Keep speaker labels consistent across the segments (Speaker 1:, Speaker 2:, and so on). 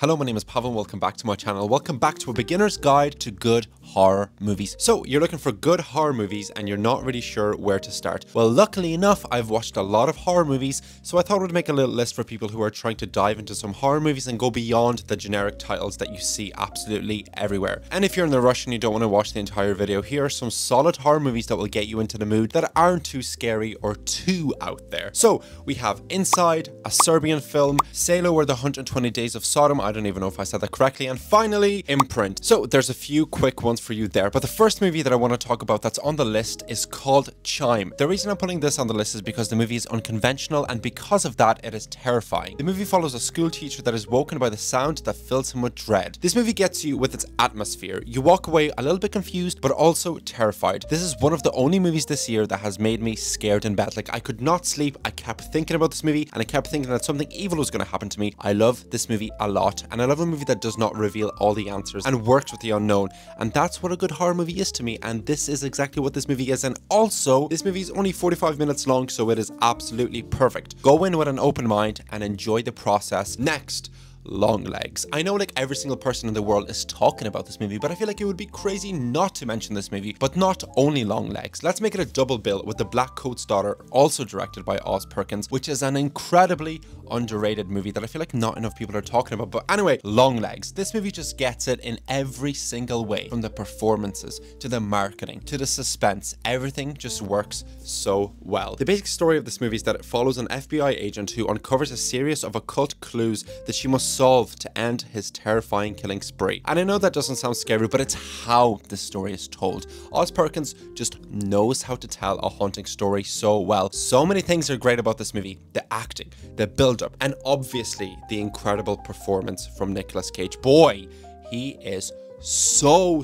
Speaker 1: Hello, my name is Pavel, welcome back to my channel. Welcome back to a beginner's guide to good horror movies. So you're looking for good horror movies and you're not really sure where to start. Well, luckily enough, I've watched a lot of horror movies, so I thought I would make a little list for people who are trying to dive into some horror movies and go beyond the generic titles that you see absolutely everywhere. And if you're in a rush and you don't want to watch the entire video, here are some solid horror movies that will get you into the mood that aren't too scary or too out there. So we have Inside, a Serbian film, Salo or the 120 Days of Sodom, I don't even know if I said that correctly, and finally Imprint. So there's a few quick ones for you there, but the first movie that I want to talk about that's on the list is called Chime. The reason I'm putting this on the list is because the movie is unconventional, and because of that it is terrifying. The movie follows a school teacher that is woken by the sound that fills him with dread. This movie gets you with its atmosphere. You walk away a little bit confused but also terrified. This is one of the only movies this year that has made me scared in bed. Like, I could not sleep. I kept thinking about this movie and I kept thinking that something evil was going to happen to me. I love this movie a lot, and I love a movie that does not reveal all the answers and works with the unknown, and that's what a good horror movie is to me, and this is exactly what this movie is. And also, this movie is only 45 minutes long, so it is absolutely perfect. Go in with an open mind and enjoy the process. Next, Longlegs. I know like every single person in the world is talking about this movie, but I feel like it would be crazy not to mention this movie. But not only Longlegs. Let's make it a double bill with The Black Coat's Daughter, also directed by Oz Perkins, which is an incredibly underrated movie that I feel like not enough people are talking about. But anyway, Longlegs. This movie just gets it in every single way, from the performances to the marketing to the suspense. Everything just works so well. The basic story of this movie is that it follows an FBI agent who uncovers a series of occult clues that she must solve to end his terrifying killing spree. And I know that doesn't sound scary, but it's how the story is told. Oz Perkins just knows how to tell a haunting story so well. So many things are great about this movie. The acting, the build-up, and obviously the incredible performance from Nicolas Cage. Boy, he is so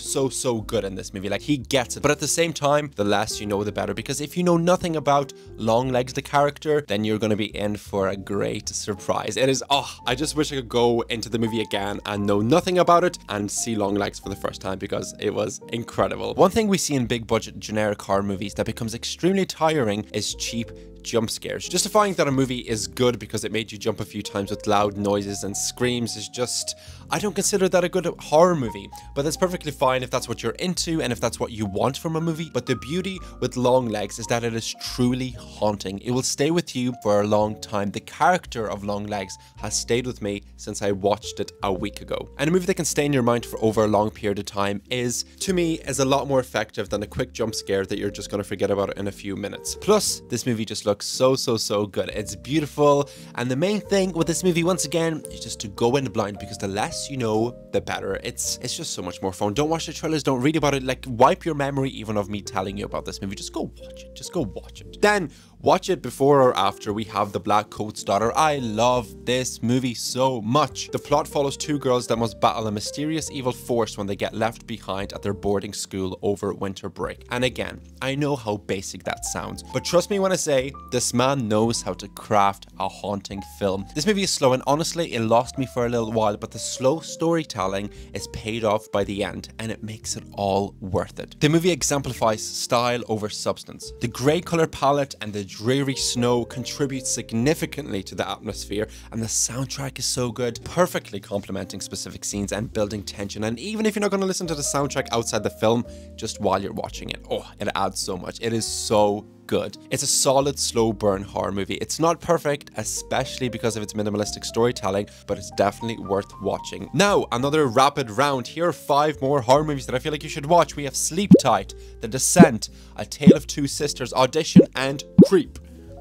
Speaker 1: good in this movie. Like, he gets it. But at the same time, the less you know the better, because if you know nothing about Longlegs the character, then you're going to be in for a great surprise. It is, I just wish I could go into the movie again and know nothing about it and see Longlegs for the first time, because it was incredible. One thing we see in big budget generic horror movies that becomes extremely tiring is cheap jump scares. Justifying that a movie is good because it made you jump a few times with loud noises and screams is just, I don't consider that a good horror movie. But that's perfectly fine if that's what you're into and if that's what you want from a movie. But the beauty with Longlegs is that it is truly haunting. It will stay with you for a long time. The character of Longlegs has stayed with me since I watched it a week ago. And a movie that can stay in your mind for over a long period of time is, to me, is a lot more effective than a quick jump scare that you're just going to forget about in a few minutes. Plus, this movie just looks so good. It's beautiful, and the main thing with this movie, once again, is just to go in blind, because the less you know, the better. It's just so much more fun. Don't watch the trailers, don't read about it. Like, wipe your memory even of me telling you about this movie. Just go watch it. Just go watch it. Then watch it before or after. We have The Black Coat's Daughter. I love this movie so much. The plot follows two girls that must battle a mysterious evil force when they get left behind at their boarding school over winter break. And again, I know how basic that sounds, but trust me when I say this man knows how to craft a haunting film. This movie is slow, and honestly, it lost me for a little while, but the slow storytelling is paid off by the end, and it makes it all worth it. The movie exemplifies style over substance. The grey color palette and the dreary snow contributes significantly to the atmosphere, and the soundtrack is so good, perfectly complementing specific scenes and building tension. And even if you're not going to listen to the soundtrack outside the film, just while you're watching it, it adds so much. It is so good. It's a solid slow burn horror movie. It's not perfect, especially because of its minimalistic storytelling, but it's definitely worth watching. Now, another rapid round. Here are 5 more horror movies that I feel like you should watch. We have Sleep Tight, The Descent, A Tale of Two Sisters, Audition, and Creep.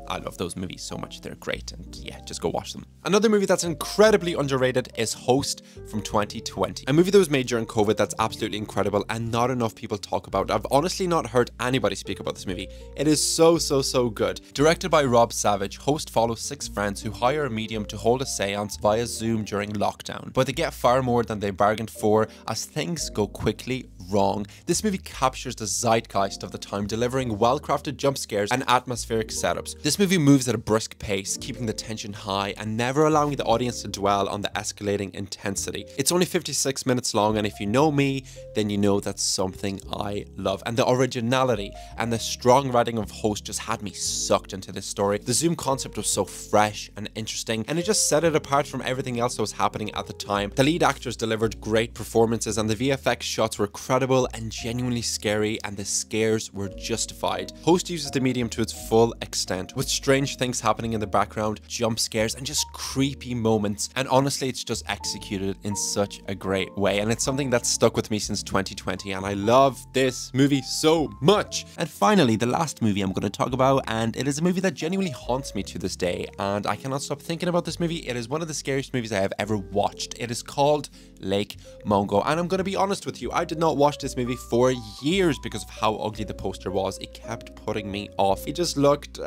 Speaker 1: I love those movies so much. They're great, and yeah, just go watch them. Another movie that's incredibly underrated is Host from 2020. A movie that was made during COVID that's absolutely incredible and not enough people talk about. I've honestly not heard anybody speak about this movie. It is so good. Directed by Rob Savage, Host follows 6 friends who hire a medium to hold a seance via Zoom during lockdown. But they get far more than they bargained for as things go quickly wrong. This movie captures the zeitgeist of the time, delivering well-crafted jump scares and atmospheric setups. This This movie moves at a brisk pace, keeping the tension high and never allowing the audience to dwell on the escalating intensity. It's only 56 minutes long, and if you know me, then you know that's something I love. And the originality and the strong writing of host just had me sucked into this story. The Zoom concept was so fresh and interesting, and it just set it apart from everything else that was happening at the time. The lead actors delivered great performances, and the VFX shots were credible and genuinely scary, and the scares were justified. Host uses the medium to its full extent, with strange things happening in the background, jump scares, and just creepy moments. And honestly, it's just executed in such a great way, and it's something that's stuck with me since 2020, and I love this movie so much. And finally, the last movie I'm going to talk about, and it is a movie that genuinely haunts me to this day, and I cannot stop thinking about this movie. It is one of the scariest movies I have ever watched. It is called Lake Mungo, and I'm going to be honest with you, I did not watch this movie for years because of how ugly the poster was. It kept putting me off. It just looked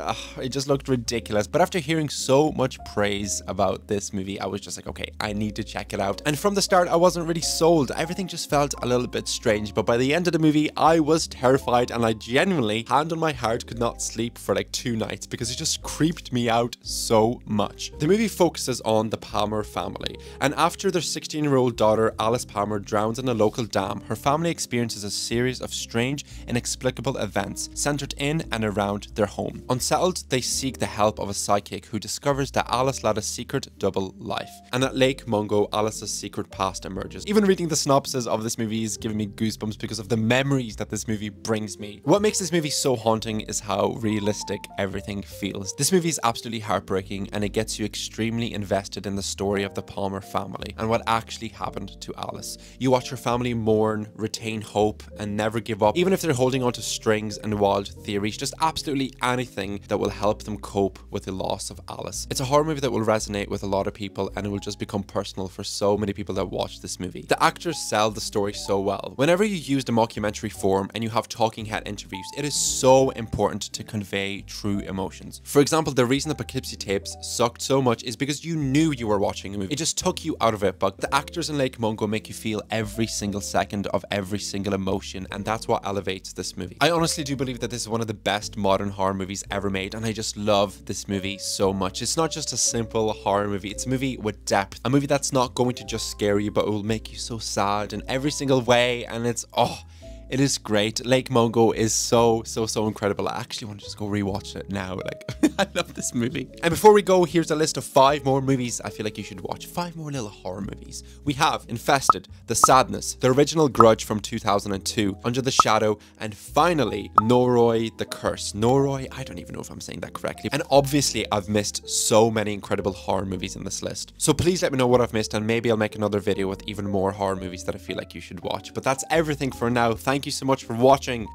Speaker 1: ridiculous. But after hearing so much praise about this movie, I was just like, okay, I need to check it out. And from the start, I wasn't really sold. Everything just felt a little bit strange. But by the end of the movie, I was terrified, and I genuinely, hand on my heart, could not sleep for like 2 nights because it just creeped me out so much. The movie focuses on the Palmer family, and after their 16-year-old daughter Alice Palmer drowns in a local dam, her family experiences a series of strange, inexplicable events centered in and around their home. Unsettled, they seek the help of a psychic who discovers that Alice led a secret double life, and at Lake Mungo, Alice's secret past emerges. Even reading the synopsis of this movie is giving me goosebumps because of the memories that this movie brings me. What makes this movie so haunting is how realistic everything feels. This movie is absolutely heartbreaking, and it gets you extremely invested in the story of the Palmer family and what actually happened to Alice. You watch her family mourn, retain hope, and never give up, even if they're holding on to strings and wild theories, just absolutely anything that will help them cope with the loss of Alice. It's a horror movie that will resonate with a lot of people, and it will just become personal for so many people that watch this movie. The actors sell the story so well. Whenever you use the mockumentary form and you have talking head interviews, it is so important to convey true emotions. For example, the reason the Poughkeepsie tapes sucked so much is because you knew you were watching a movie. It just took you out of it, but the actors in Lake Mungo make you feel every single second of every single emotion, and that's what elevates this movie. I honestly do believe that this is one of the best modern horror movies ever made, and I just love this movie so much. It's not just a simple horror movie, it's a movie with depth, a movie that's not going to just scare you, but it will make you so sad in every single way, and it is great. Lake Mungo is so incredible. I actually want to just go rewatch it now. Like, I love this movie. And before we go, here's a list of 5 more movies I feel like you should watch. 5 more little horror movies. We have Infested, The Sadness, the original Grudge from 2002, Under the Shadow, and finally, Noroi the Curse. Noroi, I don't even know if I'm saying that correctly. And obviously, I've missed so many incredible horror movies in this list. So please let me know what I've missed, and maybe I'll make another video with even more horror movies that I feel like you should watch. But that's everything for now. Thank you so much for watching.